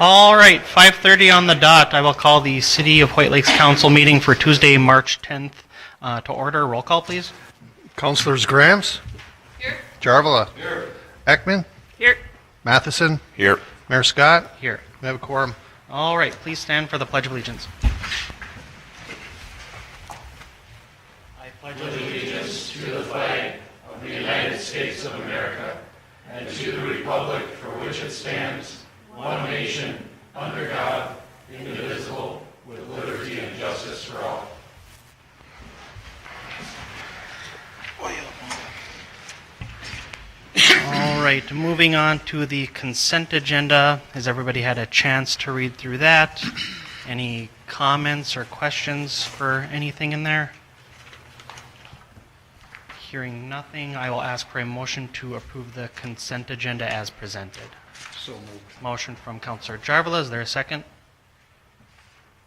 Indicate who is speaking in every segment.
Speaker 1: All right, 5:30 on the dot. I will call the City of Hoyt Lakes Council meeting for Tuesday, March 10th to order. Roll call, please.
Speaker 2: Councilors Grams?
Speaker 3: Here.
Speaker 2: Jarvala? Here. Ekman?
Speaker 3: Here.
Speaker 2: Matheson?
Speaker 4: Here.
Speaker 2: Mayor Scott?
Speaker 1: Here.
Speaker 2: We have a quorum.
Speaker 1: All right, please stand for the Pledge of Allegiance. I pledge allegiance
Speaker 5: to the flag of the United States of America and to the republic for which it stands, one nation, under God, indivisible, with liberty and justice for all.
Speaker 1: All right, moving on to the consent agenda. Has everybody had a chance to read through that? Any comments or questions for anything in there? Hearing nothing, I will ask for a motion to approve the consent agenda as presented.
Speaker 2: So moved.
Speaker 1: Motion from Councilor Jarvala. Is there a second?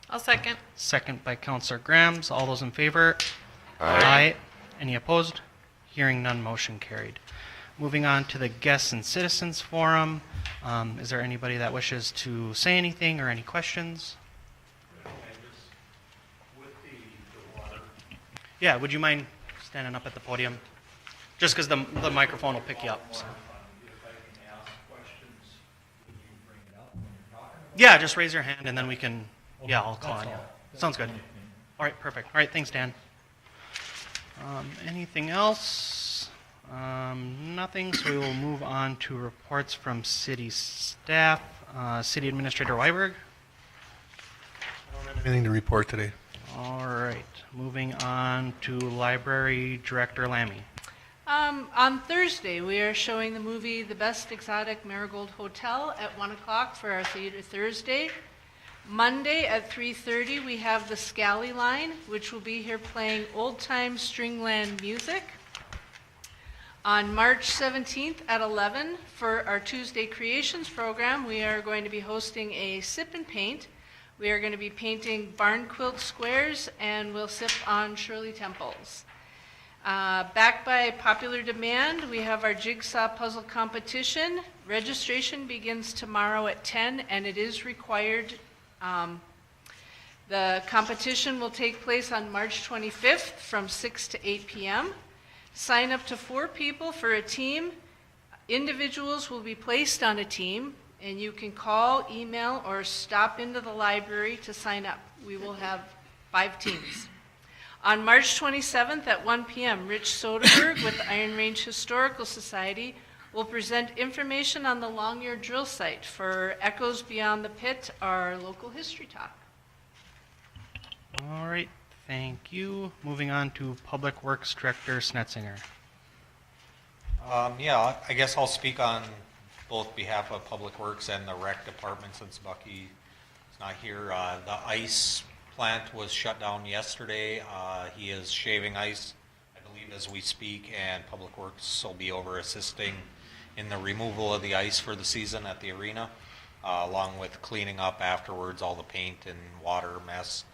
Speaker 3: I'll second.
Speaker 1: Second by Councilor Grams. All those in favor?
Speaker 4: Aye.
Speaker 1: Any opposed? Hearing none, motion carried. Moving on to the Guests and Citizens Forum. Is there anybody that wishes to say anything or any questions? Yeah, would you mind standing up at the podium? Just because the microphone will pick you up. So. Yeah, just raise your hand and then we can, yeah, I'll call on you. Sounds good. All right, perfect. All right, thanks, Dan. Anything else? Nothing, so we will move on to reports from city staff. City Administrator Weiberg.
Speaker 2: I don't have anything to report today.
Speaker 1: All right, moving on to Library Director Lammy.
Speaker 3: On Thursday, we are showing the movie The Best Exotic Marigold Hotel at 1 o'clock for our theater Thursday. Monday at 3:30, we have the Scally Line, which will be here playing old-time stringland music. On March 17th at 11, for our Tuesday Creations program, we are going to be hosting a sip and paint. We are going to be painting barn quilt squares, and we'll sip on Shirley Temples. Backed by popular demand, we have our jigsaw puzzle competition. Registration begins tomorrow at 10, and it is required. The competition will take place on March 25th from 6 to 8 p.m. Sign up to 4 people for a team. Individuals will be placed on a team, and you can call, email, or stop into the library to sign up. We will have 5 teams. On March 27th at 1 p.m., Rich Soderberg with the Iron Range Historical Society will present information on the Longyear drill site for Echoes Beyond the Pit, our local history talk.
Speaker 1: All right, thank you. Moving on to Public Works Director Snetzinger.
Speaker 6: Yeah, I guess I'll speak on both behalf of Public Works and the Rec Department since Bucky is not here. The ice plant was shut down yesterday. He is shaving ice, I believe, as we speak, and Public Works will be over assisting in the removal of the ice for the season at the arena, along with cleaning up afterwards all the paint and water mess.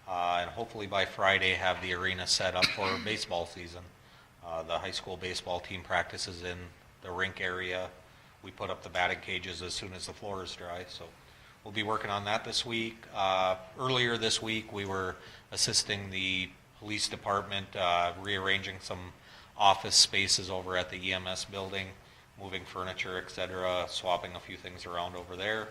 Speaker 6: And hopefully by Friday have the arena set up for baseball season. The high school baseball team practices in the rink area. We put up the batting cages as soon as the floor is dry, so we'll be working on that this week. Earlier this week, we were assisting the police department, rearranging some office spaces over at the EMS building, moving furniture, etc., swapping a few things around over there.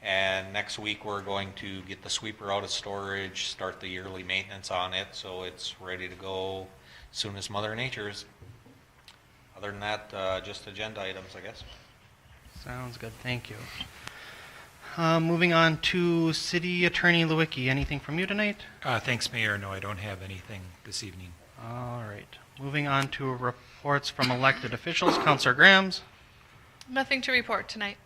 Speaker 6: And next week, we're going to get the sweeper out of storage, start the yearly maintenance on it, so it's ready to go as soon as Mother Nature's. Other than that, just agenda items, I guess.
Speaker 1: Sounds good, thank you. Moving on to City Attorney Lewicki. Anything from you tonight?
Speaker 7: Thanks, Mayor. No, I don't have anything this evening.
Speaker 1: All right. Moving on to reports from elected officials. Councilor Grams.
Speaker 3: Nothing to report tonight.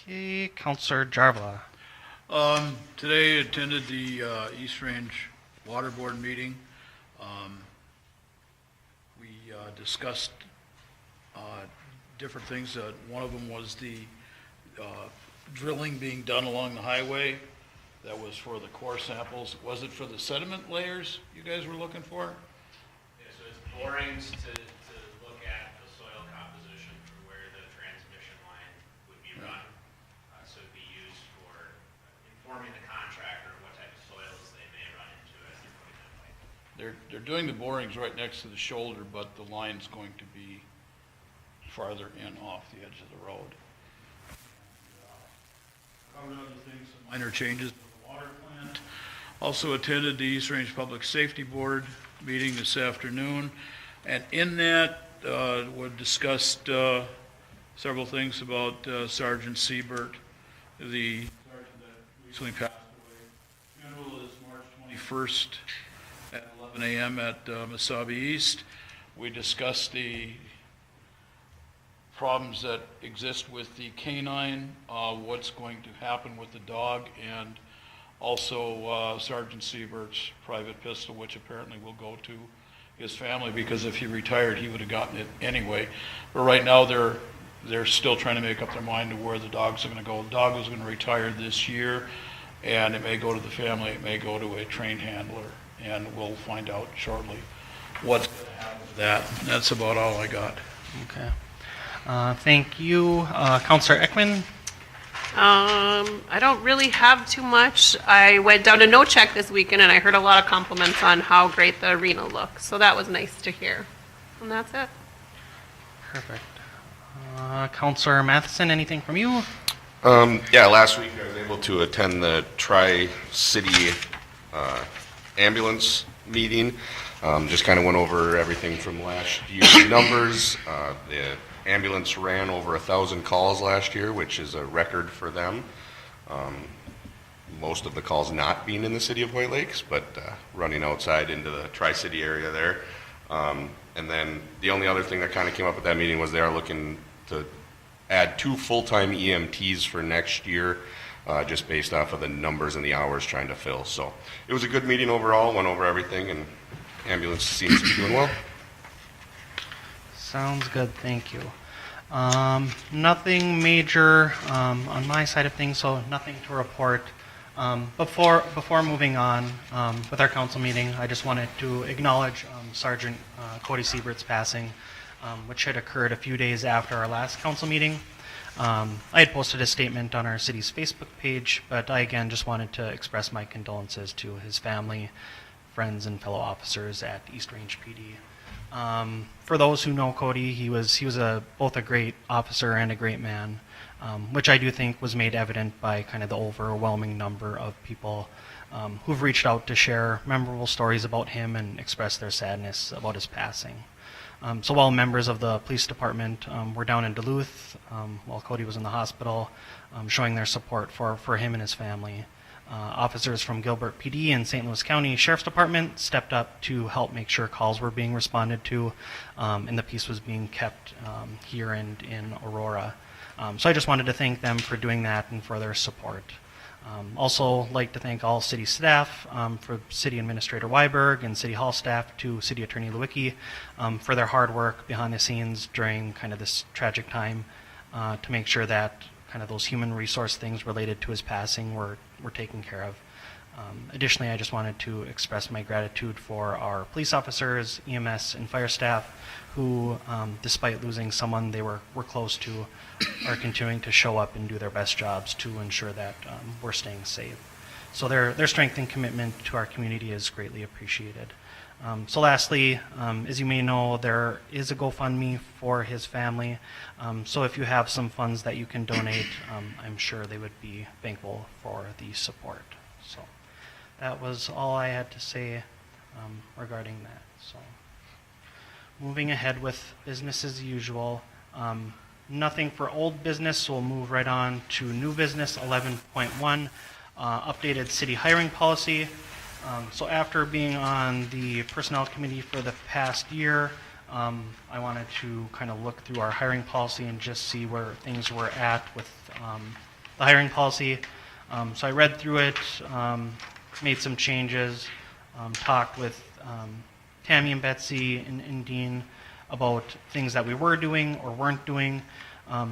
Speaker 1: Okay, Councilor Jarvala.
Speaker 8: Today attended the East Range Water Board meeting. We discussed different things. One of them was the drilling being done along the highway. That was for the core samples. Was it for the sediment layers you guys were looking for?
Speaker 9: Yeah, so it's borings to look at the soil composition for where the transmission line would be run. So it'd be used for
Speaker 8: they're doing the borings right next to the shoulder, but the line's going to be farther in off the edge of the road. Covered other things, some minor changes to the water plant. Also attended the East Range Public Safety Board meeting this afternoon, and in that we discussed several things about Sergeant Siebert, the sergeant that recently passed away. Funeral is March 21st at 11 a.m. at Mesabi East. We discussed the problems that exist with the canine, what's going to happen with the dog, and also Sergeant Siebert's private pistol, which apparently will go to his family, because if he retired, he would have gotten it anyway. But right now, they're still trying to make up their mind to where the dogs are going to go. The dog was going to retire this year, and it may go to the family, it may go to a trained handler, and we'll find out shortly what's going to happen with that. That's about all I got.
Speaker 1: Okay. Thank you. Councillor Ekman?
Speaker 4: I don't really have too much. I went down to No Check this weekend and I heard a lot of compliments on how great the arena looks. So that was nice to hear. And that's it.
Speaker 1: Perfect. Councillor Matheson, anything from you?
Speaker 10: Yeah, last week I was able to attend the Tri-City ambulance meeting. Just kind of went over everything from last year's numbers. The ambulance ran over 1,000 calls last year, which is a record for them. Most of the calls not being in the city of Hoyt Lakes, but running outside into the Tri-City area there. And then the only other thing that kind of came up at that meeting was they are looking to add 2 full-time EMTs for next year, just based off of the numbers and the hours trying to fill. So it was a good meeting overall, went over everything, and ambulance seems to be doing well.
Speaker 1: Sounds good, thank you. Nothing major on my side of things, so nothing to report. Before moving on with our council meeting, I just wanted to acknowledge Sergeant Cody Siebert's passing, which had occurred a few days after our last council meeting. I had posted a statement on our city's Facebook page, but I again just wanted to express my condolences to his family, friends, and fellow officers at East Range PD. For those who know Cody, he was both a great officer and a great man, which I do think was made evident by kind of the overwhelming number of people who've reached out to share memorable stories about him and express their sadness about his passing. So while members of the police department were down in Duluth, while Cody was in the hospital, showing their support for him and his family, officers from Gilbert PD and St. Louis County Sheriff's Department stepped up to help make sure calls were being responded to, and the peace was being kept here and in Aurora. So I just wanted to thank them for doing that and for their support. Also like to thank all city staff, for City Administrator Weiberg and City Hall staff, to City Attorney Lewicki, for their hard work behind the scenes during kind of this tragic time, to make sure that kind of those human resource things related to his passing were taken care of. Additionally, I just wanted to express my gratitude for our police officers, EMS, and fire staff who, despite losing someone they were close to, are continuing to show up and do their best jobs to ensure that we're staying safe. So their strength and commitment to our community is greatly appreciated. So lastly, as you may know, there is a GoFundMe for his family. So if you have some funds that you can donate, I'm sure they would be thankful for the support. So that was all I had to say regarding that. So moving ahead with business as usual. Nothing for old business, so we'll move right on to new business 11.1, updated city hiring policy. So after being on the personnel committee for the past year, I wanted to kind of look through our hiring policy and just see where things were at with the hiring policy. So I read through it, made some changes, talked with Tammy and Betsy and Dean about things that we were doing or weren't doing.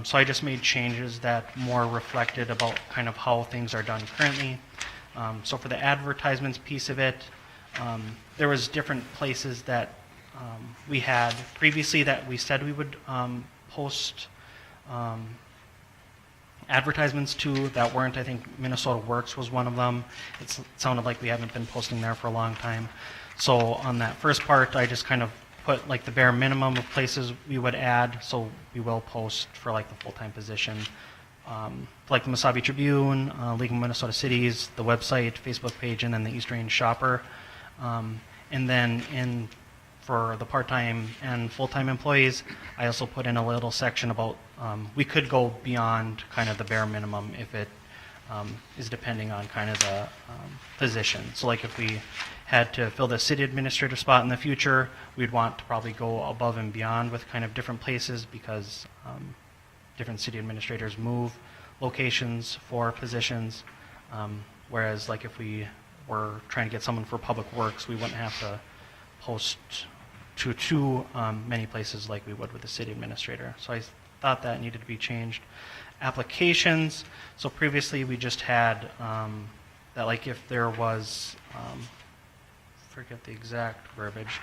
Speaker 1: So I just made changes that more reflected about kind of how things are done currently. So for the advertisements piece of it, there was different places that we had previously that we said we would post advertisements to that weren't. I think Minnesota Works was one of them. It sounded like we haven't been posting there for a long time. So on that first part, I just kind of put like the bare minimum of places we would add. So we will post for like the full-time position, like the Mesabi Tribune, League of Minnesota Cities, the website, Facebook page, and then the East Range Shopper. And then for the part-time and full-time employees, I also put in a little section about we could go beyond kind of the bare minimum if it is depending on kind of the position. So like if we had to fill the city administrator spot in the future, we'd want to probably go above and beyond with kind of different places because different city administrators move locations for positions. Whereas like if we were trying to get someone for public works, we wouldn't have to post to too many places like we would with the city administrator. So I thought that needed to be changed. Applications. So previously we just had that like if there was, forget the exact verbiage,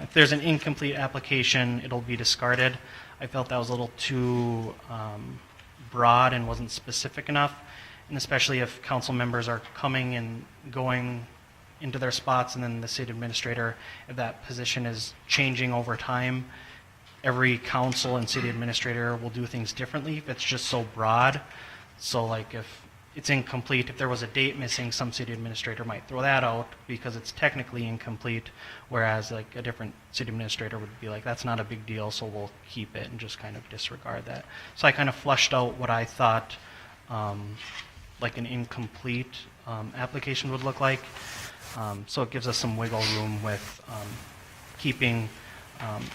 Speaker 1: if there's an incomplete application, it'll be discarded. I felt that was a little too broad and wasn't specific enough, and especially if council members are coming and going into their spots and then the city administrator, if that position is changing over time, every council and city administrator will do things differently if it's just so broad. So like if it's incomplete, if there was a date missing, some city administrator might throw that out because it's technically incomplete, whereas like a different city administrator would be like, that's not a big deal, so we'll keep it and just kind of disregard that. So I kind of flushed out what I thought like an incomplete application would look like. So it gives us some wiggle room with keeping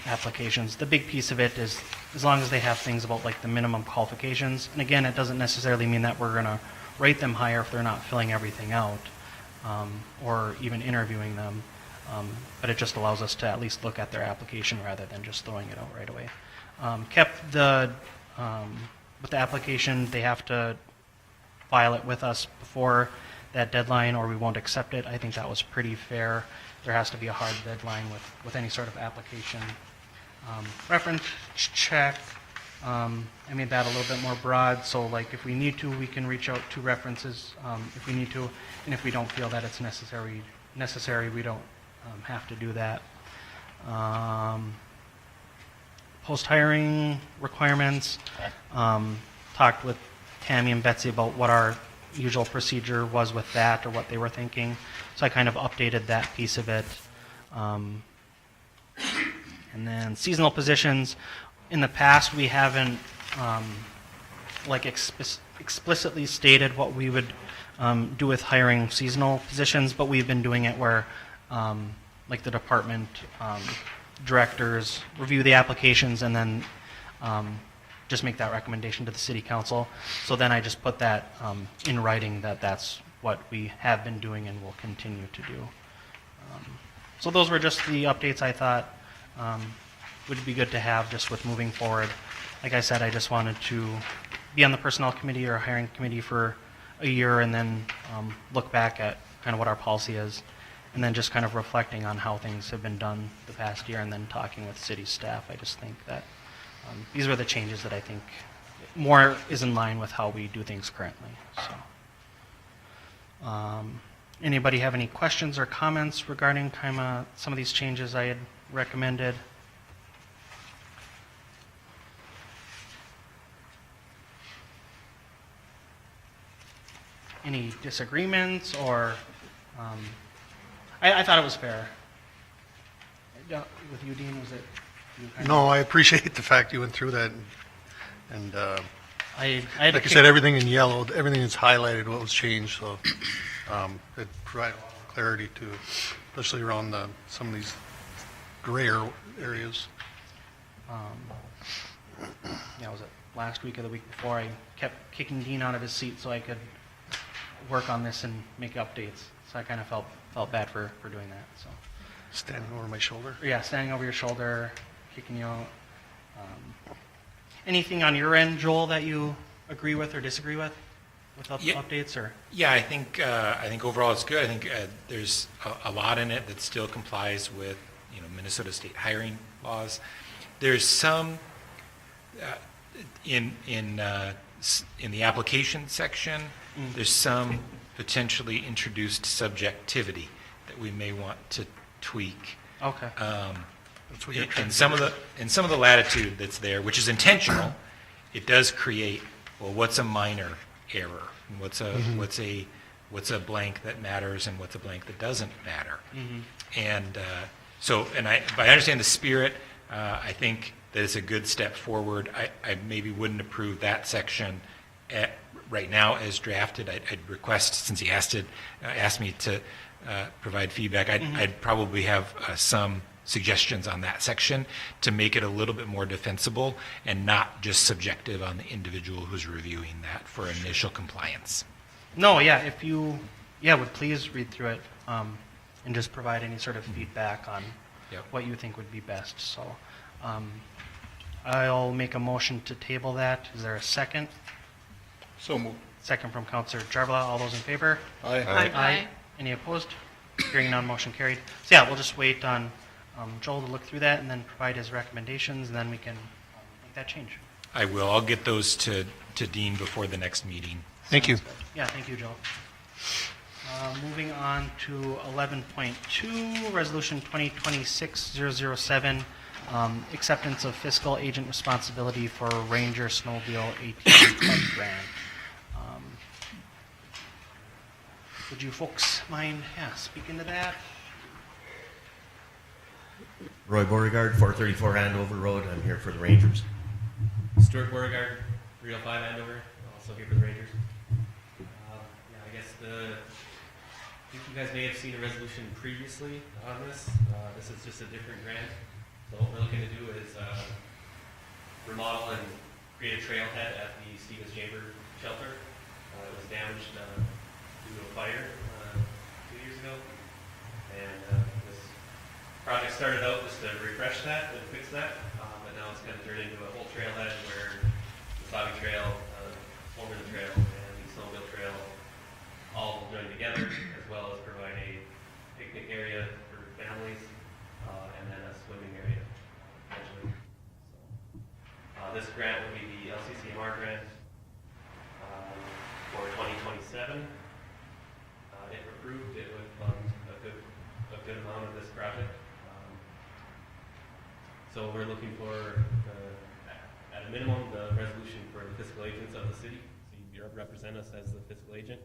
Speaker 1: applications. The big piece of it is as long as they have things about like the minimum qualifications, and again, it doesn't necessarily mean that we're going to rate them higher if they're not filling everything out or even interviewing them, but it just allows us to at least look at their application rather than just throwing it out right away. Kept the, with the application, they have to file it with us before that deadline or we won't accept it. I think that was pretty fair. There has to be a hard deadline with any sort of application. Reference check, I made that a little bit more broad, so like if we need to, we can reach out to references if we need to, and if we don't feel that it's necessary, we don't have to do that. Post-hiring requirements, talked with Tammy and Betsy about what our usual procedure was with that or what they were thinking. So I kind of updated that piece of it. And then seasonal positions. In the past, we haven't like explicitly stated what we would do with hiring seasonal positions, but we've been doing it where like the department directors review the applications and then just make that recommendation to the city council. So then I just put that in writing that that's what we have been doing and will continue to do. So those were just the updates I thought would be good to have just with moving forward. Like I said, I just wanted to be on the personnel committee or hiring committee for a year and then look back at kind of what our policy is and then just kind of reflecting on how things have been done the past year and then talking with city staff. I just think that these are the changes that I think more is in line with how we do things currently. So, anybody have any questions or comments regarding kind of some of these changes I had recommended? Any disagreements or I thought it was fair. With you, Dean, was it?
Speaker 2: No, I appreciate the fact you went through that. And
Speaker 1: I had
Speaker 2: like I said, everything in yellow, everything is highlighted, what was changed. So it provided a lot of clarity to, especially around some of these grayer areas.
Speaker 1: Yeah, was it last week or the week before? I kept kicking Dean out of his seat so I could work on this and make updates. So I kind of felt bad for doing that. So
Speaker 2: Standing over my shoulder.
Speaker 1: yeah, standing over your shoulder, kicking you out. Anything on your end, Joel, that you agree with or disagree with
Speaker 7: Yeah.
Speaker 1: updates or?
Speaker 7: Yeah, I think overall it's good. I think there's a lot in it that still complies with Minnesota state hiring laws. There's some in the application section. There's some potentially introduced subjectivity that we may want to tweak.
Speaker 1: Okay.
Speaker 2: That's what you're trying
Speaker 7: In
Speaker 2: to
Speaker 7: some
Speaker 2: do.
Speaker 7: of the latitude that's there, which is intentional, it does create, well, what's a minor error? And what's a blank that matters and what's a blank that doesn't matter? And but I understand the spirit. I think that it's a good step forward. I maybe wouldn't approve that section right now as drafted. I'd request, since he asked me to provide feedback, I'd probably have some suggestions on that section to make it a little bit more defensible and not just subjective on the individual who's reviewing that for initial compliance.
Speaker 1: No, yeah, if you, would please read through it and just provide any sort of feedback on
Speaker 7: Yep.
Speaker 1: what you think would be best. So I'll make a motion to table that. Is there a second?
Speaker 8: So moved.
Speaker 1: Second from Counselor Jarvala. All those in favor?
Speaker 8: Aye.
Speaker 3: Aye.
Speaker 1: Any opposed? Hearing none, motion carried. So yeah, we'll just wait on Joel to look through that and then provide his recommendations, and then we can make that change.
Speaker 7: I will. I'll get those to Dean before the next meeting.
Speaker 2: Thank you.
Speaker 1: Yeah, thank you, Joel. Moving on to 11.2, Resolution 2026-007, acceptance of fiscal agent responsibility for Ranger Snowmobile ATV Club grant. Would you folks mind speaking to that?
Speaker 11: Roy Beauregard, 434 Andover Road. I'm here for the Rangers.
Speaker 9: Stuart Beauregard, 305 Andover, also here for the Rangers. I guess I think you guys may have seen a resolution previously on this. This is just a different grant. So what we're looking to do is remodel and create a trailhead at the Stevens Chamber shelter. It was damaged due to a fire 2 years ago. And this project started out just to refresh that and fix that. But now it's kind of turned into a whole trailhead where the Sabi Trail, Overland Trail, and the Snowmobile Trail all join together, as well as provide a picnic area for families, and then a swimming area eventually. So, this grant will be the LCCMR grant for 2027. If approved, it would fund a good amount of this project. So we're looking for, at a minimum, the resolution for the fiscal agents of the city. So you represent us as the fiscal agent.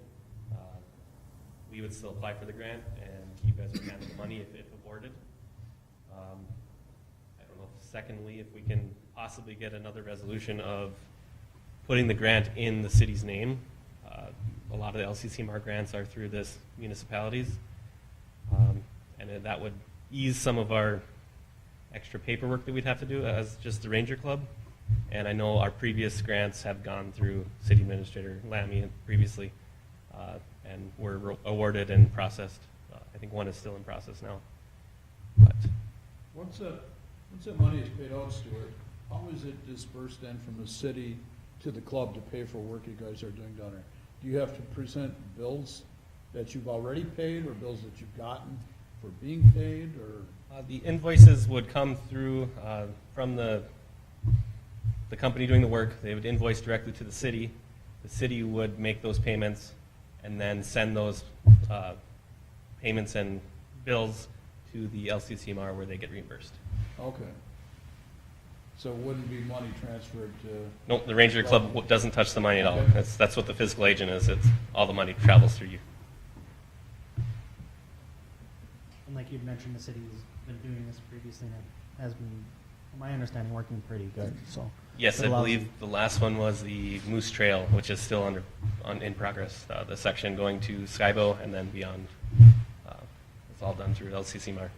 Speaker 9: We would still apply for the grant, and you guys would handle the money if awarded. I don't know. Secondly, if we can possibly get another resolution of putting the grant in the city's name. A lot of the LCCMR grants are through this municipalities, and that would ease some of our extra paperwork that we'd have to do as just the Ranger Club. And I know our previous grants have gone through City Administrator Lammy previously, and were awarded and processed. I think one is still in process now. But
Speaker 8: Once that money is paid out, Stuart, how is it dispersed then from the city to the club to pay for work you guys are doing down there? Do you have to present bills that you've already paid, or bills that you've gotten for being paid, or?
Speaker 9: the invoices would come through from the company doing the work. They would invoice directly to the city. The city would make those payments and then send those payments and bills to the LCCMR where they get reimbursed.
Speaker 8: Okay. So it wouldn't be money transferred to?
Speaker 9: Nope, the Ranger Club doesn't touch the money at all.
Speaker 8: Okay.
Speaker 9: That's what the fiscal agent is. It's all the money travels through you.
Speaker 1: And like you'd mentioned, the city's been doing this previously, and it has been, from my understanding, working pretty good. So
Speaker 9: Yes,
Speaker 1: it
Speaker 9: I
Speaker 1: allows-
Speaker 9: believe the last one was the Moose Trail, which is still in progress. The section going to Skybo and then beyond. It's all done through LCCMR.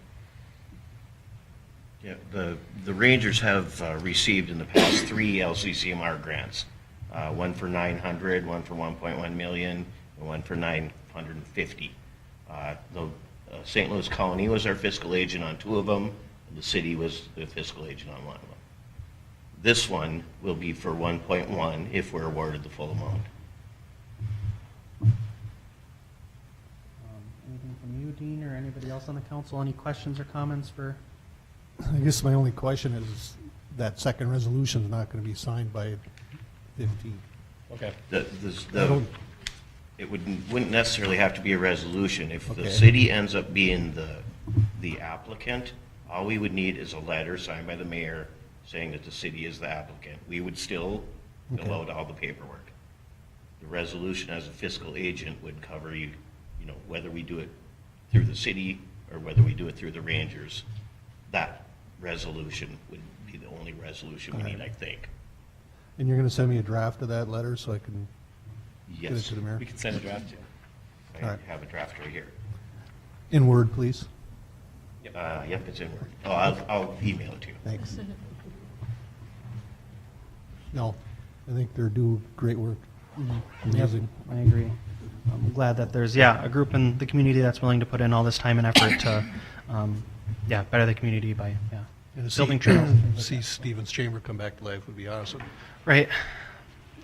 Speaker 11: Yeah, the Rangers have received in the past 3 LCCMR grants. One for 900, one for 1.1 million, and one for 950. St. Louis County was our fiscal agent on 2 of them. The city was the fiscal agent on 1 of them. This one will be for 1.1 if we're awarded the full amount.
Speaker 1: Anything from you, Dean, or anybody else on the council? Any questions or comments for?
Speaker 2: I guess my only question is that second resolution is not going to be signed by 15.
Speaker 9: Okay.
Speaker 11: It wouldn't necessarily have to be a resolution. If the
Speaker 2: Okay.
Speaker 11: city ends up being the applicant. All we would need is a letter signed by the mayor saying that the city is the applicant. We would still fill out all the paperwork. The resolution as a fiscal agent would cover you, whether we do it through the city or whether we do it through the Rangers. That resolution would be the only resolution we need, I think.
Speaker 2: And you're going to send me a draft of that letter so I can get it
Speaker 11: Yes,
Speaker 2: to the mayor?
Speaker 9: We can send a draft to.
Speaker 11: I have a draft right here.
Speaker 2: In Word, please.
Speaker 11: Yep, it's in Word. Oh, I'll email it to you.
Speaker 2: Thanks. No, I think they're doing great work. Amazing.
Speaker 1: I agree. I'm glad that there's, a group in the community that's willing to put in all this time and effort to, better the community by,
Speaker 2: And to
Speaker 1: building
Speaker 2: see-
Speaker 1: trails. and things like
Speaker 2: See
Speaker 1: that.
Speaker 2: Stevens Chamber come back to life would be awesome.
Speaker 1: Right.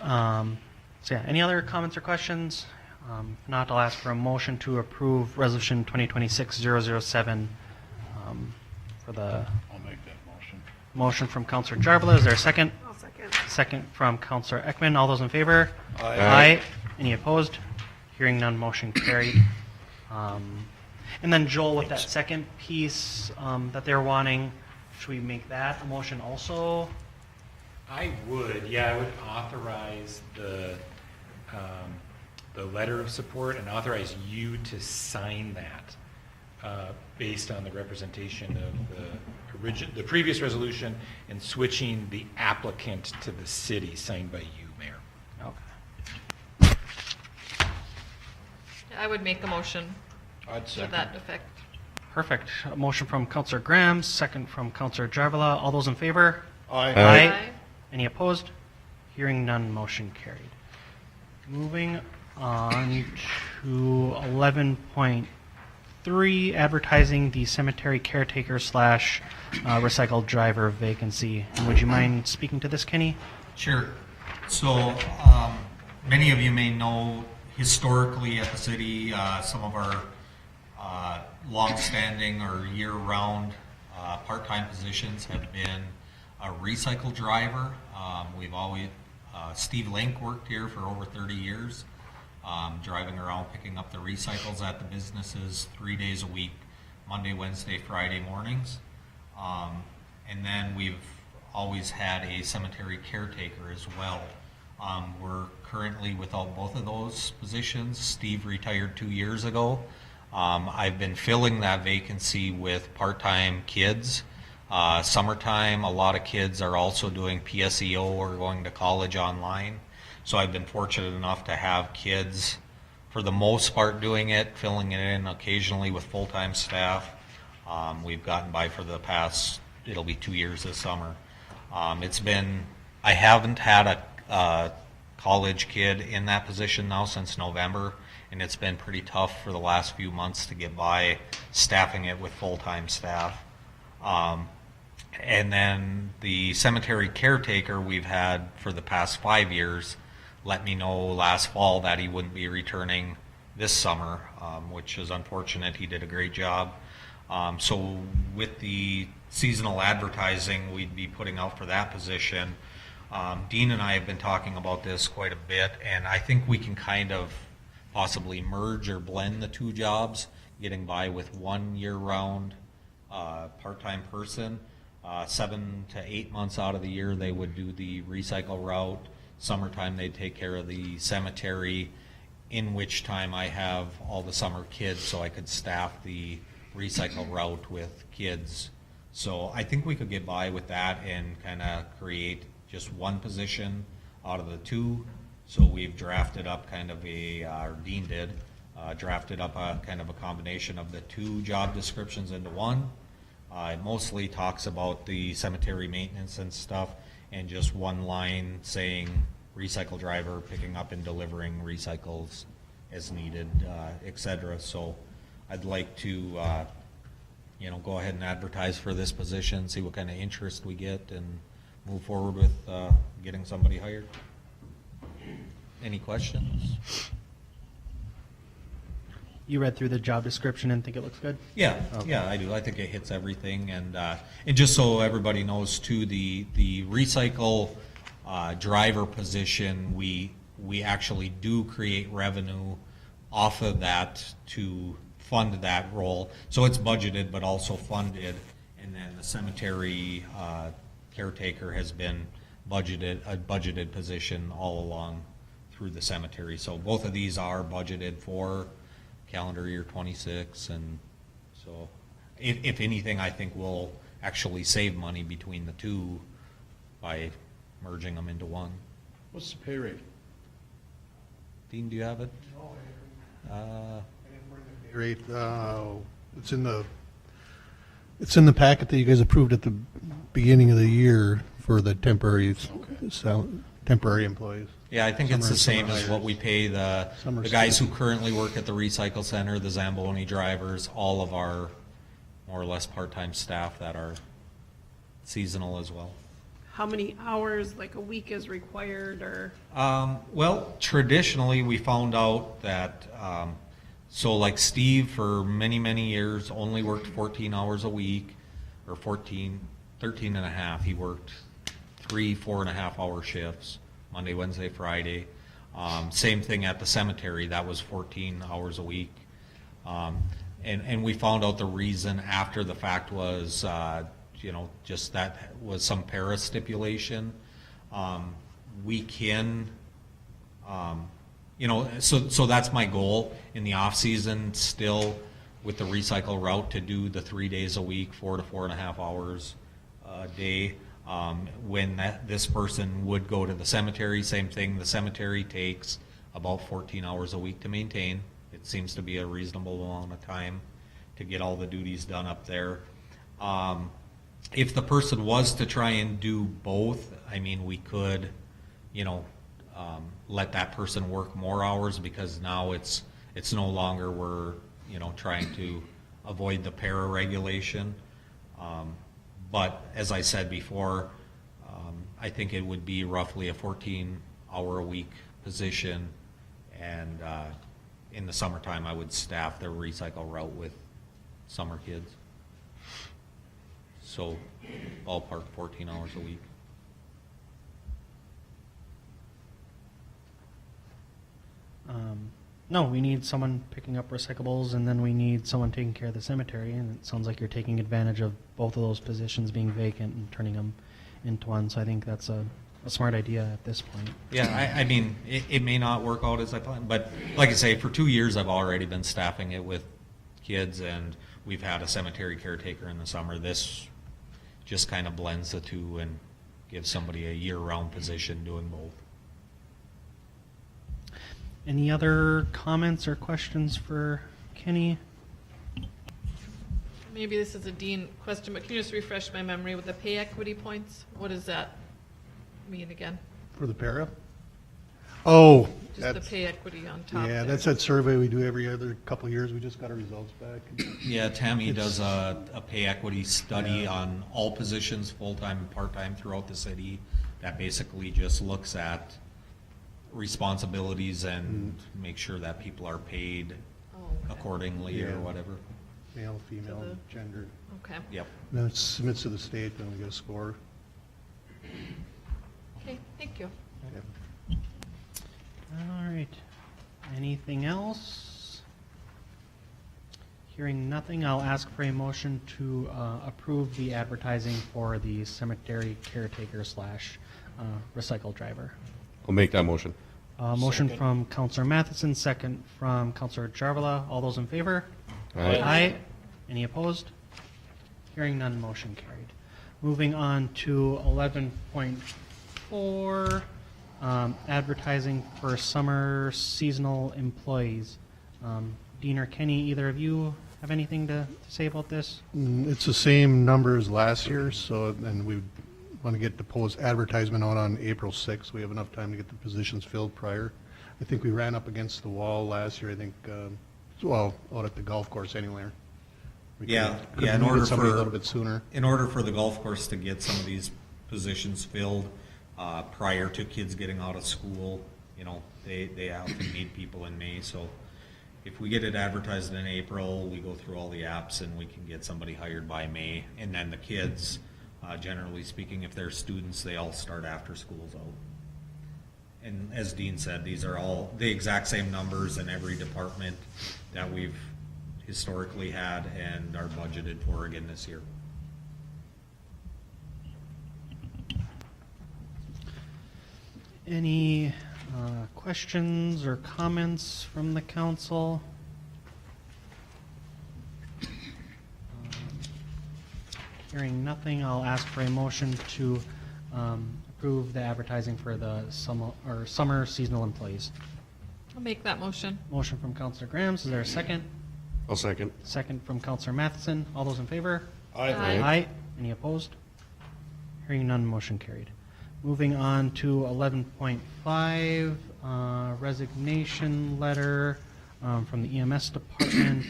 Speaker 1: Any other comments or questions? If not, I'll ask for a motion to approve Resolution 2026-007 for the
Speaker 8: I'll make that motion.
Speaker 1: motion from Councilor Jarvela. Is there a second?
Speaker 4: I'll second.
Speaker 1: Second from Councilor Ekman. All those in favor?
Speaker 2: Aye.
Speaker 1: Any opposed? Hearing none, motion carried. And then Joel, with that second piece that they're wanting, should we make that a motion also?
Speaker 7: I would, I would authorize the letter of support and authorize you to sign that based on the representation of the previous resolution and switching the applicant to the city, signed by you, Mayor.
Speaker 1: Okay.
Speaker 12: I would make a motion
Speaker 8: I'd
Speaker 12: to
Speaker 8: second.
Speaker 12: that effect.
Speaker 1: Perfect. A motion from Councilor Graham, second from Councilor Jarvela. All those in favor?
Speaker 8: Aye.
Speaker 1: Any opposed? Hearing none, motion carried. Moving on to 11.3, advertising the cemetery caretaker / recycled driver vacancy. Would you mind speaking to this, Kenny?
Speaker 6: Sure. So, many of you may know historically at the city, some of our long-standing or year-round part-time positions have been a recycle driver. We've always, Steve Link worked here for over 30 years, driving around picking up the recycles at the businesses 3 days a week, Monday, Wednesday, Friday mornings. And then we've always had a cemetery caretaker as well. We're currently without both of those positions. Steve retired 2 years ago. I've been filling that vacancy with part-time kids. Summertime, a lot of kids are also doing PSEO or going to college online. So I've been fortunate enough to have kids, for the most part, doing it, filling it in occasionally with full-time staff. We've gotten by for the past, it'll be 2 years this summer. I haven't had a college kid in that position now since November, and it's been pretty tough for the last few months to get by staffing it with full-time staff. And then the cemetery caretaker we've had for the past 5 years let me know last fall that he wouldn't be returning this summer, which is unfortunate. He did a great job. So with the seasonal advertising we'd be putting out for that position, Dean and I have been talking about this quite a bit, and I think we can kind of possibly merge or blend the two jobs, getting by with one year-round part-time person. 7 to 8 months out of the year they would do the recycle route. Summertime they'd take care of the cemetery, in which time I have all the summer kids so I could staff the recycle route with kids. So I think we could get by with that and kind of create just one position out of the two. So we've drafted up kind of or Dean did, drafted up a kind of a combination of the two job descriptions into one. It mostly talks about the cemetery maintenance and stuff, and just one line saying recycle driver picking up and delivering recycles as needed, etc. So I'd like to, go ahead and advertise for this position, see what kind of interest we get, and move forward with getting somebody hired. Any questions?
Speaker 1: You read through the job description and think it looks good?
Speaker 6: Yeah,
Speaker 1: Okay.
Speaker 6: yeah, I do. I think it hits everything, and just so everybody knows too, the recycle driver position, we actually do create revenue off of that to fund that role. So it's budgeted, but also funded. And then the cemetery caretaker has been a budgeted position all along through the cemetery. So both of these are budgeted for calendar year 26. And so if anything, I think we'll actually save money between the two by merging them into one.
Speaker 8: What's the pay rate?
Speaker 6: Dean, do you have it?
Speaker 2: Rate, it's in the packet that you guys approved at the beginning of the year for the temporary employees.
Speaker 6: Yeah, I think it's
Speaker 2: Summer-
Speaker 6: the same
Speaker 2: summer
Speaker 6: as what we pay the
Speaker 2: Summer
Speaker 6: guys who currently work at the recycle center, the Zamboni drivers, all of our more or less part-time staff that are seasonal as well.
Speaker 4: How many hours, like a week is required, or?
Speaker 6: Well, traditionally, we found out that, so like Steve, for many, many years, only worked 14 hours a week, or 13 and a half. He worked 4.5 hour shifts, Monday, Wednesday, Friday. Same thing at the cemetery, that was 14 hours a week. And we found out the reason after the fact was, just that was some para stipulation. We can, so that's my goal in the off season still with the recycle route to do the 3 days a week, 4 to 4.5 hours a day. When this person would go to the cemetery, same thing, the cemetery takes about 14 hours a week to maintain. It seems to be a reasonable amount of time to get all the duties done up there. If the person was to try and do both, I mean, we could, let that person work more hours, because now it's no longer we're, trying to avoid the para regulation. But as I said before, I think it would be roughly a 14-hour-a-week position, and in the summertime, I would staff the recycle route with summer kids. So ballpark 14 hours a week.
Speaker 1: No, we need someone picking up recyclables, and then we need someone taking care of the cemetery, and it sounds like you're taking advantage of both of those positions being vacant and turning them into one, so I think that's a smart idea at this point.
Speaker 6: Yeah, I mean, it may not work out as I planned, but like I say, for 2 years, I've already been staffing it with kids, and we've had a cemetery caretaker in the summer. This just kind of blends the two and gives somebody a year-round position doing both.
Speaker 1: Any other comments or questions for Kenny?
Speaker 12: Maybe this is a Dean question, but can you just refresh my memory with the pay equity points? What does that mean again?
Speaker 2: For the para? Oh,
Speaker 12: Just the
Speaker 2: that's,
Speaker 12: pay equity on top
Speaker 2: yeah,
Speaker 12: there.
Speaker 2: that's that survey we do every other couple of years. We just got our results back.
Speaker 6: Yeah, Tammy does a pay equity study on all positions, full-time and part-time throughout the city, that basically just looks at responsibilities and make sure that people are paid
Speaker 12: Oh, okay.
Speaker 6: accordingly or
Speaker 2: Yeah.
Speaker 6: whatever.
Speaker 2: Male, female,
Speaker 12: the-
Speaker 2: gender.
Speaker 12: Okay,
Speaker 6: Yep.
Speaker 2: Then it submits to the state, then we get a score.
Speaker 12: okay, thank you.
Speaker 1: All right. Anything else? Hearing nothing, I'll ask for a motion to approve the advertising for the cemetery caretaker slash recycle driver.
Speaker 10: I'll make that motion.
Speaker 1: Motion
Speaker 8: Second.
Speaker 1: from Counselor Matheson, second from Counselor Jarvala. All those in favor?
Speaker 10: Aye.
Speaker 1: Any opposed? Hearing none, motion carried. Moving on to 11.4, advertising for summer seasonal employees. Dean or Kenny, either of you have anything to say about this?
Speaker 2: It's the same number as last year, so, and we want to get the post advertisement out on April 6th. We have enough time to get the positions filled prior. I think we ran up against the wall last year, I think, out at the golf course anywhere. We
Speaker 6: Yeah,
Speaker 2: could
Speaker 6: yeah, in
Speaker 2: move
Speaker 6: order
Speaker 2: somebody
Speaker 6: for-
Speaker 2: a little bit sooner.
Speaker 6: In order for the golf course to get some of these positions filled prior to kids getting out of school, they often need people in May. So if we get it advertised in April, we go through all the apps and we can get somebody hired by May. And then the kids, generally speaking, if they're students, they all start after school's out. And as Dean said, these are all the exact same numbers in every department that we've
Speaker 7: historically had and are budgeted for again this year.
Speaker 1: Any questions or comments from the council? Hearing nothing, I'll ask for a motion to approve the advertising for the summer seasonal employees.
Speaker 12: I'll make that motion.
Speaker 1: Motion from Councilor Grams. Is there a second?
Speaker 10: I'll second.
Speaker 1: Second from Councilor Matheson. All those in favor?
Speaker 12: Aye.
Speaker 1: Aye. Any opposed? Hearing none, motion carried. Moving on to 11.5, resignation letter from the EMS department.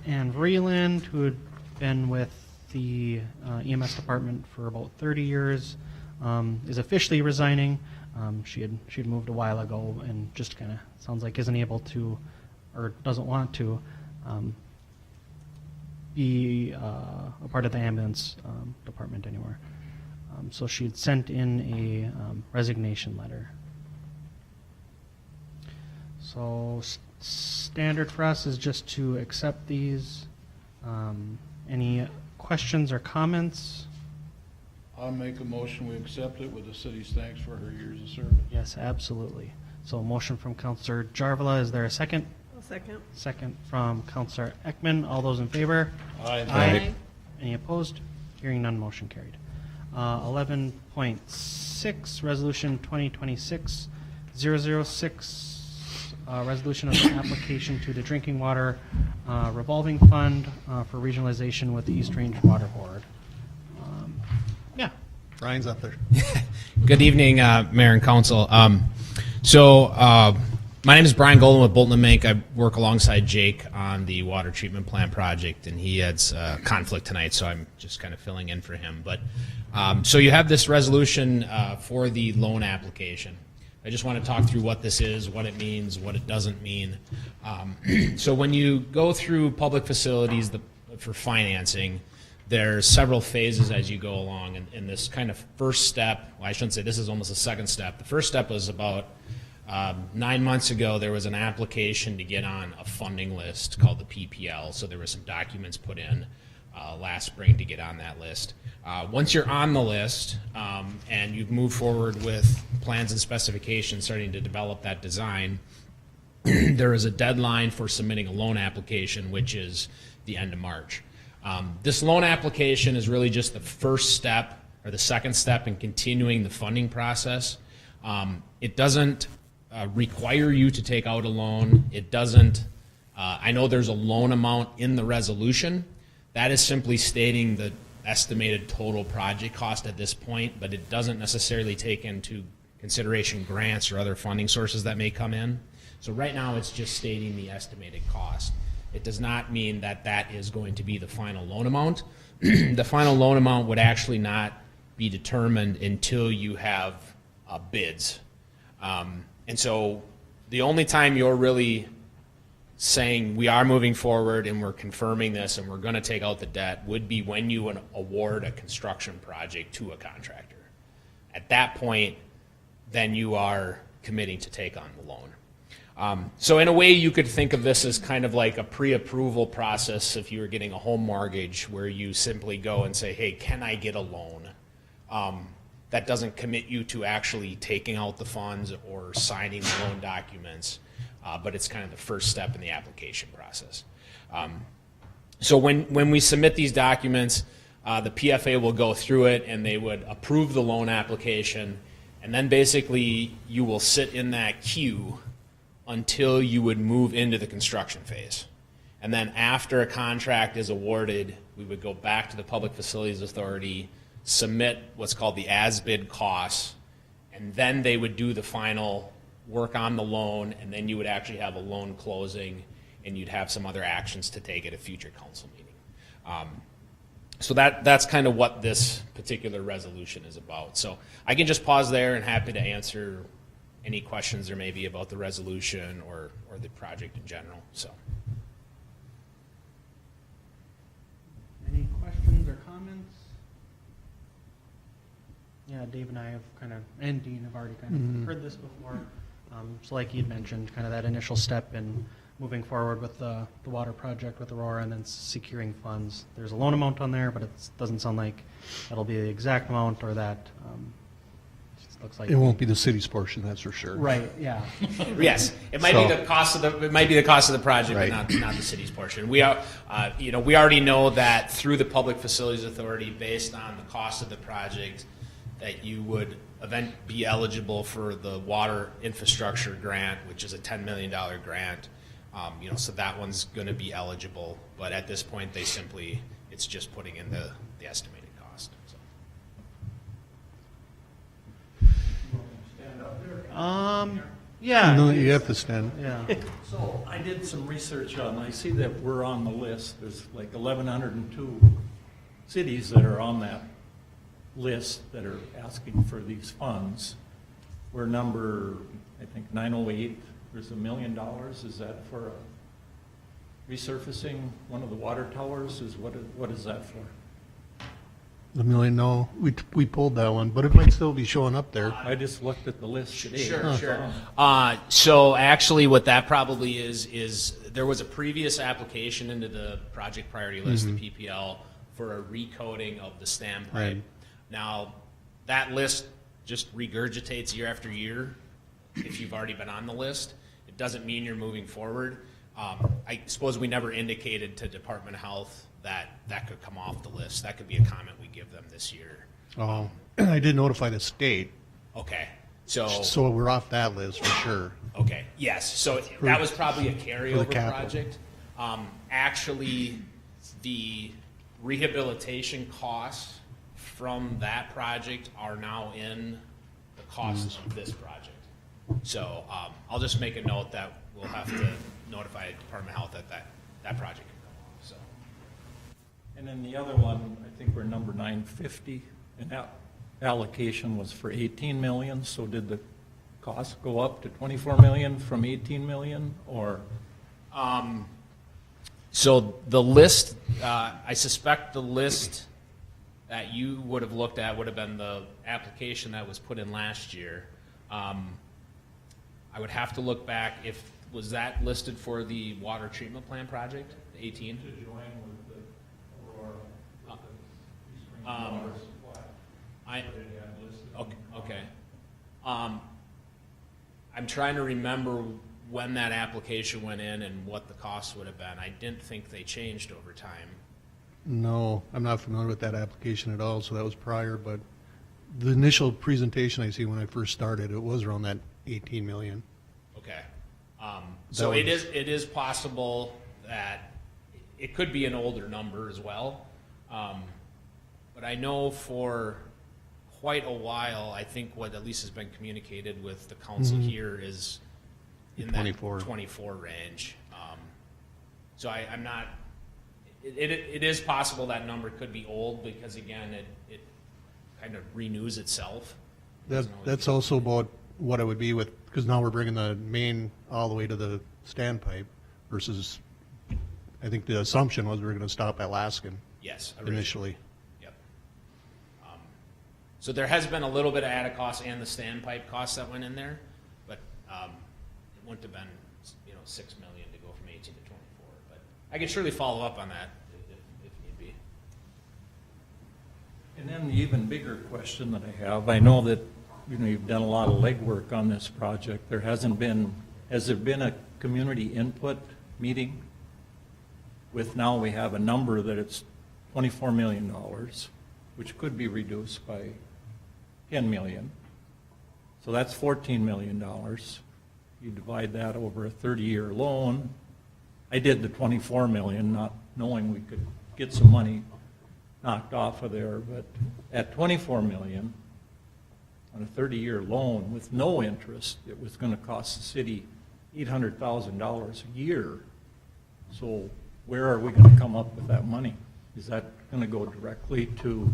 Speaker 1: Ann Vreeland, who had been with the EMS department for about 30 years, is officially resigning. She had moved a while ago and just kind of sounds like isn't able to or doesn't want to be a part of the ambulance department anymore. So she had sent in a resignation letter. So standard for us is just to accept these. Any questions or comments?
Speaker 8: I'll make a motion, we accept it with the city's thanks for her years of service.
Speaker 1: Yes, absolutely. So a motion from Councilor Jarvala. Is there a second?
Speaker 12: I'll second.
Speaker 1: Second from Councilor Ekman. All those in favor?
Speaker 8: Aye.
Speaker 1: Any opposed? Hearing none, motion carried. 11.6, Resolution 2026-006, resolution of the application to the Drinking Water Revolving Fund for regionalization with the East Range Water Board. Yeah.
Speaker 2: Brian's up there.
Speaker 13: Good evening, Mayor and Council. My name is Brian Golden with Bolton & Mink. I work alongside Jake on the water treatment plant project, and he has conflict tonight, so I'm just kind of filling in for him. But so you have this resolution for the loan application. I just want to talk through what this is, what it means, what it doesn't mean. So when you go through public facilities for financing, there's several phases as you go along, and this kind of first step, well, I shouldn't say this is almost the second step. The first step was about 9 months ago. There was an application to get on a funding list called the PPL, so there were some documents put in last spring to get on that list. Once you're on the list and you've moved forward with plans and specifications starting to develop that design, there is a deadline for submitting a loan application, which is the end of March. This loan application is really just the first step or the second step in continuing the funding process. It doesn't require you to take out a loan. It doesn't, I know there's a loan amount in the resolution. That is simply stating the estimated total project cost at this point, but it doesn't necessarily take into consideration grants or other funding sources that may come in. So right now it's just stating the estimated cost. It does not mean that that is going to be the final loan amount. The final loan amount would actually not be determined until you have bids. And so the only time you're really saying we are moving forward and we're confirming this and we're going to take out the debt would be when you award a construction project to a contractor. At that point, then you are committing to take on the loan. So in a way, you could think of this as kind of like a pre-approval process if you were getting a home mortgage where you simply go and say, hey, can I get a loan? That doesn't commit you to actually taking out the funds or signing the loan documents, but it's kind of the first step in the application process. So when we submit these documents, the PFA will go through it and they would approve the loan application, and then basically you will sit in that queue until you would move into the construction phase. And then after a contract is awarded, we would go back to the Public Facilities Authority, submit what's called the as-bid costs, and then they would do the final work on the loan, and then you would actually have a loan closing, and you'd have some other actions to take at a future council meeting. So that's kind of what this particular resolution is about. So I can just pause there and happy to answer any questions there may be about the resolution or the project in general. So.
Speaker 1: Any questions or comments? Yeah, Dave and I have kind of, and Dean have already kind of heard this before. So like you'd mentioned, kind of that initial step in moving forward with the water project with Aurora and then securing funds. There's a loan amount on there, but it doesn't sound like that'll be the exact amount or that. Just looks like
Speaker 2: It won't be the city's portion, that's for sure.
Speaker 1: right. Yeah.
Speaker 13: Yes, it might
Speaker 2: So-
Speaker 13: be the cost of the project,
Speaker 2: Right.
Speaker 13: but not the city's portion. We are, we already know that through the Public Facilities Authority, based on the cost of the project, that you would be eligible for the water infrastructure grant, which is a $10 million grant. So that one's going to be eligible, but at this point, it's just putting in the estimated cost. So.
Speaker 1: Yeah.
Speaker 2: No, you have to stand.
Speaker 1: Yeah.
Speaker 5: So I did some research on, I see that we're on the list, there's like 1,102 cities that are on that list that are asking for these funds. We're number, I think, 908, there's $1 million, is that for resurfacing one of the water towers, what is that for?
Speaker 2: The million, no, we pulled that one, but it might still be showing up there.
Speaker 5: I just looked at the list today.
Speaker 13: Sure. So actually what that probably is there was a previous application into the project priority list, the PPL, for a recoding of the stem pipe.
Speaker 2: Right.
Speaker 13: Now, that list just regurgitates year after year if you've already been on the list. It doesn't mean you're moving forward. I suppose we never indicated to Department of Health that could come off the list. That could be a comment we give them this year.
Speaker 2: Oh, I did notify the state,
Speaker 13: Okay.
Speaker 2: so we're off that list for sure.
Speaker 13: Okay, yes, so that was probably a
Speaker 2: for the
Speaker 13: carryover
Speaker 2: capital.
Speaker 13: project. Actually, the rehabilitation costs from that project are now in the cost of this project. So I'll just make a note that we'll have to notify Department of Health that project can come off, so.
Speaker 5: And then the other one, I think we're number 950, and that allocation was for 18 million, so did the cost go up to 24 million from 18 million, or?
Speaker 13: So the list, I suspect the list that you would have looked at would have been the application that was put in last year. I would have to look back was that listed for the water treatment plant project, the 18?
Speaker 5: To join with the Aurora, with the East Spring Water Supply.
Speaker 13: I,
Speaker 5: What it had listed on the
Speaker 13: okay. I'm trying to remember when that application went in and what the cost would have been. I didn't think they changed over time.
Speaker 2: No, I'm not familiar with that application at all, so that was prior, but the initial presentation I see when I first started, it was around that 18 million.
Speaker 13: Okay. So
Speaker 2: That
Speaker 13: it
Speaker 2: was-
Speaker 13: is possible that it could be an older number as well. But I know for quite a while, I think what at least has been communicated with the council here is in that
Speaker 2: 24.
Speaker 13: 24 range. So I'm not, it is possible that number could be old because again, it kind of renews itself.
Speaker 2: That's also about what it would be with, because now we're bringing the main all the way to the standpipe versus, I think the assumption was we were going to stop at Laskin
Speaker 13: Yes.
Speaker 2: initially.
Speaker 13: Yep. So there has been a little bit of added cost and the standpipe costs that went in there, but it wouldn't have been, $6 million to go from 18 to 24. But I can surely follow up on that if need be.
Speaker 5: And then the even bigger question that I have, I know that, you've done a lot of legwork on this project. Has there been a community input meeting with, now we have a number that it's $24 million, which could be reduced by 10 million. So that's $14 million. You divide that over a 30-year loan. I did the 24 million, not knowing we could get some money knocked off of there, but at 24 million, on a 30-year loan with no interest, it was going to cost the city $800,000 a year. So where are we going to come up with that money? Is that going to go directly to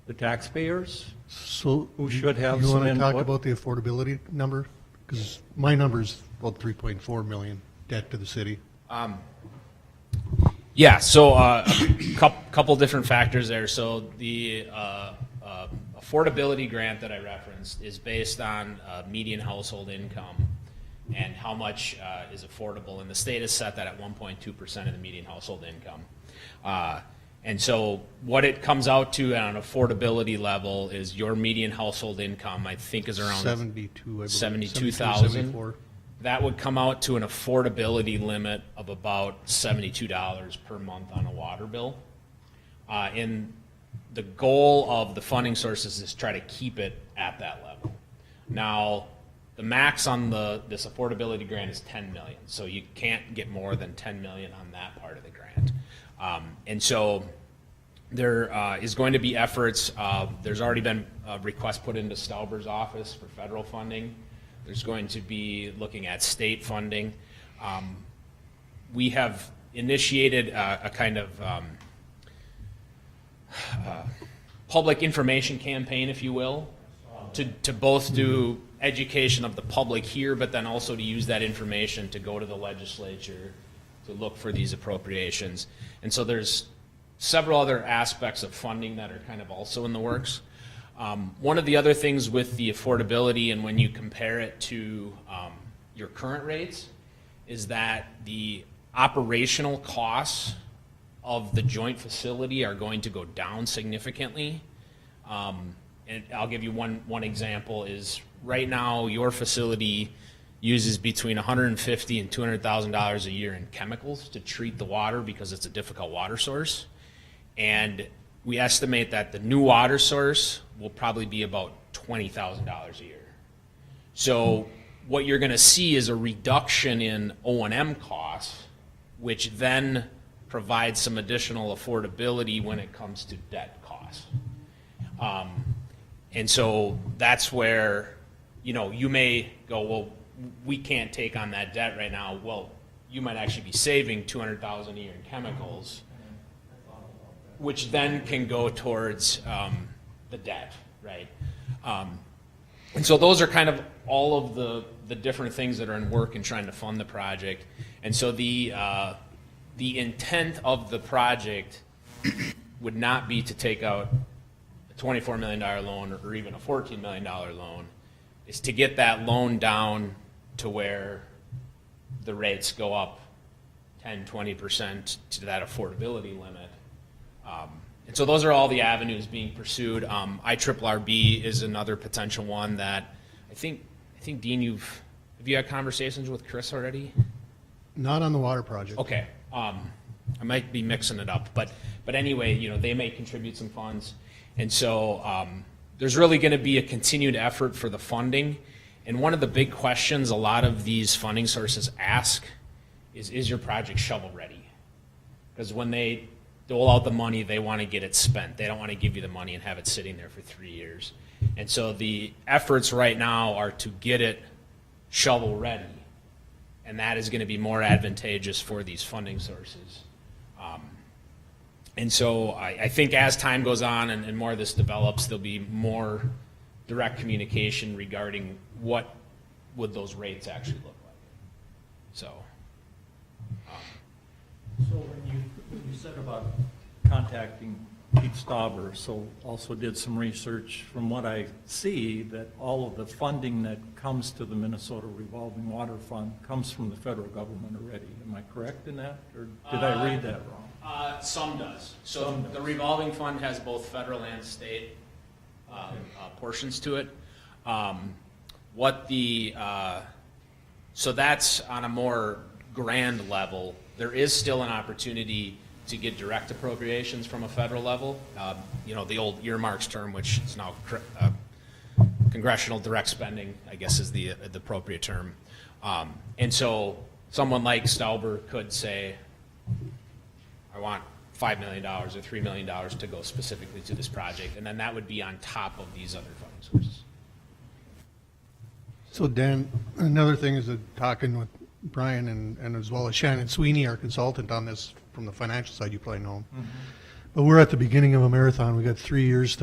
Speaker 5: the taxpayers?
Speaker 2: So.
Speaker 5: Who should have
Speaker 2: You
Speaker 5: some
Speaker 2: want to talk
Speaker 5: input?
Speaker 2: about the affordability number? Because my number's about 3.4 million debt to the city.
Speaker 13: Yeah, so a couple different factors there. So the affordability grant that I referenced is based on median household income. and how much is affordable. And the state has set that at 1.2% of the median household income. And so what it comes out to on an affordability level is your median household income, I think, is around
Speaker 2: 72, I believe.
Speaker 13: 72,000.
Speaker 2: 74.
Speaker 13: That would come out to an affordability limit of about $72 per month on a water bill. And the goal of the funding sources is try to keep it at that level. Now, the max on this affordability grant is 10 million, so you can't get more than 10 million on that part of the grant. And so there is going to be efforts. There's already been a request put into Stauber's office for federal funding. There's going to be looking at state funding. We have initiated a kind of public information campaign, if you will, to both do education of the public here, but then also to use that information to go to the legislature to look for these appropriations. And so there's several other aspects of funding that are kind of also in the works. One of the other things with the affordability, and when you compare it to your current rates, is that the operational costs of the joint facility are going to go down significantly. And I'll give you one example is right now your facility uses between $150,000 and $200,000 a year in chemicals to treat the water because it's a difficult water source. And we estimate that the new water source will probably be about $20,000 a year. So what you're going to see is a reduction in O&M costs, which then provides some additional affordability when it comes to debt costs. And so that's where, you may go, well, we can't take on that debt right now. Well, you might actually be saving $200,000 a year in chemicals, which then can go towards the debt, right? And so those are kind of all of the different things that are in work in trying to fund the project. And so the intent of the project would not be to take out a $24 million loan or even a $14 million loan. Is to get that loan down to where the rates go up 10, 20% to that affordability limit. And so those are all the avenues being pursued. IRRB is another potential one that I think Dean, have you had conversations with Chris already?
Speaker 2: Not on the water project.
Speaker 13: Okay. I might be mixing it up, but anyway, they may contribute some funds. And so there's really going to be a continued effort for the funding. And one of the big questions a lot of these funding sources ask is your project shovel ready? Because when they dole out the money, they want to get it spent. They don't want to give you the money and have it sitting there for 3 years. And so the efforts right now are to get it shovel ready. And that is going to be more advantageous for these funding sources. And so I think as time goes on and more of this develops, there'll be more direct communication regarding what would those rates actually look like. So.
Speaker 14: So when you said about contacting Pete Stauber, so also did some research. From what I see, that all of the funding that comes to the Minnesota Revolving Water Fund comes from the federal government already. Am I correct in that, or did I read that wrong?
Speaker 13: Some does. So the revolving fund has both federal and state portions to it. So that's on a more grand level. There is still an opportunity to get direct appropriations from a federal level. The old earmarks term, which is now congressional direct spending, I guess is the appropriate term. And so someone like Stauber could say, I want $5 million or $3 million to go specifically to this project, and then that would be on top of these other funding sources.
Speaker 2: So Dan, another thing is that talking with Brian and as well as Shannon Sweeney, our consultant on this from the financial side, you probably know him. Mm-hmm. But we're at the beginning of a marathon. We got 3 years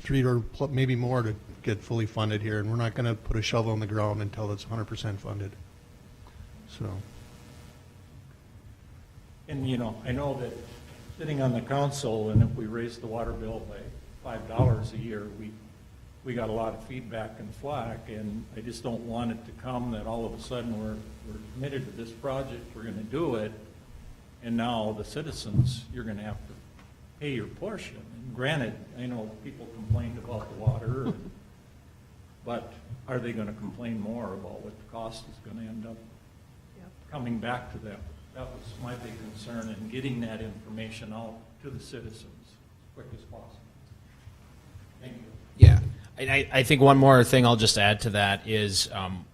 Speaker 2: three or maybe more to get fully funded here, and we're not going to put a shovel in the ground until it's 100% funded. So.
Speaker 14: And I know that sitting on the council, and if we raise the water bill by $5 a year, we we got a lot of feedback and flack, and I just don't want it to come that all of a sudden we're committed to this project, we're gonna do it, and now the citizens, you're gonna have to pay your portion. And granted, I know people complained about the water, but are they gonna complain more about what the cost is gonna end up coming back to them? That was my big concern in getting that information out to the citizens as quick as possible. Thank you.
Speaker 13: Yeah. I think one more thing I'll just add to that is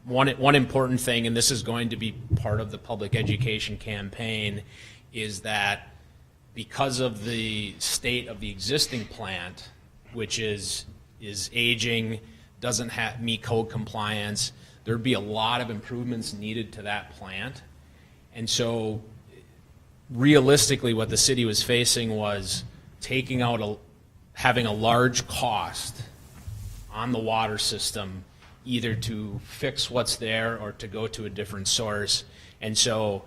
Speaker 13: one important thing, and this is going to be part of the public education campaign, is that because of the state of the existing plant, which is aging, doesn't meet code compliance, there'd be a lot of improvements needed to that plant. And so realistically, what the city was facing was taking out having a large cost on the water system, either to fix what's there or to go to a different source. And so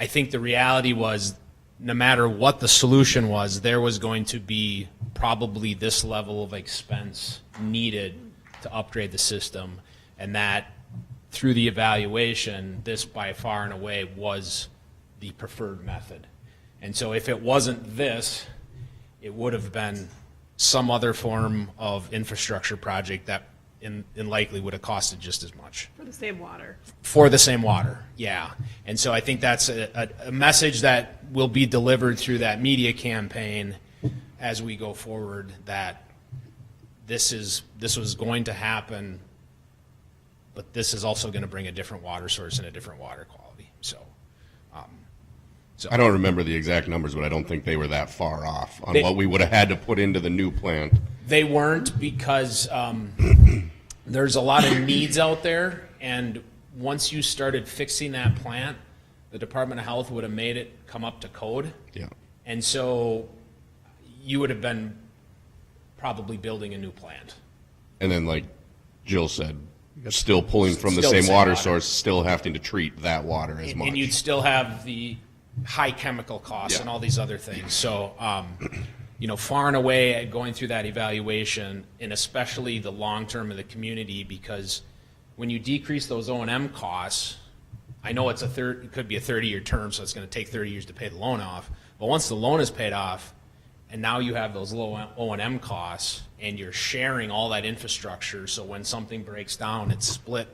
Speaker 13: I think the reality was, no matter what the solution was, there was going to be probably this level of expense needed to upgrade the system, and that through the evaluation, this by far and away was the preferred method. And so if it wasn't this, it would have been some other form of infrastructure project that in likely would have costed just as much.
Speaker 4: For the same water.
Speaker 13: For the same water, yeah. And so I think that's a message that will be delivered through that media campaign as we go forward, that this was going to happen, but this is also going to bring a different water source and a different water quality. So
Speaker 10: I don't remember the exact numbers, but I don't think they were that far off on what we would have had to put into the new plant.
Speaker 13: They weren't, because there's a lot of needs out there, and once you started fixing that plant, the Department of Health would have made it come up to code.
Speaker 10: Yeah.
Speaker 13: And so you would have been probably building a new plant.
Speaker 10: And then, like Jill said, still pulling from the
Speaker 13: Still the
Speaker 10: same
Speaker 13: same
Speaker 10: water
Speaker 13: water.
Speaker 10: source, still having to treat that water as much.
Speaker 13: And you'd still have the high chemical costs and all these other things. So, far and away at going through that evaluation, and especially the long term of the community, because when you decrease those O&M costs, I know it could be a 30-year term, so it's going to take 30 years to pay the loan off. But once the loan is paid off, and now you have those low O&M costs, and you're sharing all that infrastructure, so when something breaks down, it's split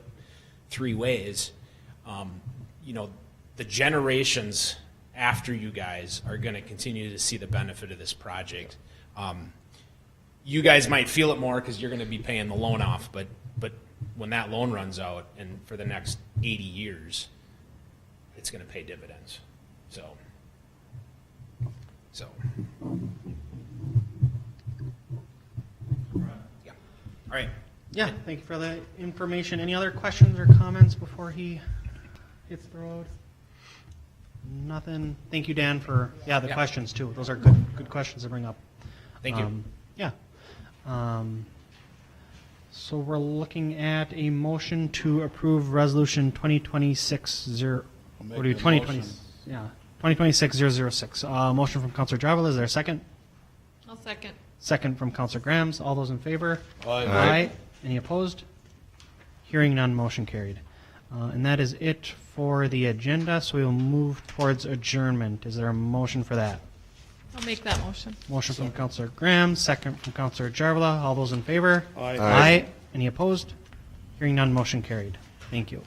Speaker 13: 3 ways. The generations after you guys are going to continue to see the benefit of this project. You guys might feel it more because you're going to be paying the loan off, but when that loan runs out, and for the next 80 years, it's going to pay dividends. So. Yeah. All right.
Speaker 1: Yeah, thank you for the information. Any other questions or comments before he hits the road? Nothing. Thank you, Dan, for the questions too. Those are good questions to bring up.
Speaker 13: Thank you.
Speaker 1: So we're looking at a motion to approve resolution 2026-006. Motion from Councilor Jarvis. Is there a second?
Speaker 12: I'll second.
Speaker 1: Second from Councilor Grams. All those in favor?
Speaker 8: Aye.
Speaker 1: Aye. Any opposed? Hearing none, motion carried. And that is it for the agenda, so we will move towards adjournment. Is there a motion for that?
Speaker 12: I'll make that motion.
Speaker 1: Motion from Councilor Graham, second from Councilor Jarvila. All those in favor?
Speaker 8: Aye.
Speaker 1: Aye. Any opposed? Hearing none, motion carried. Thank you.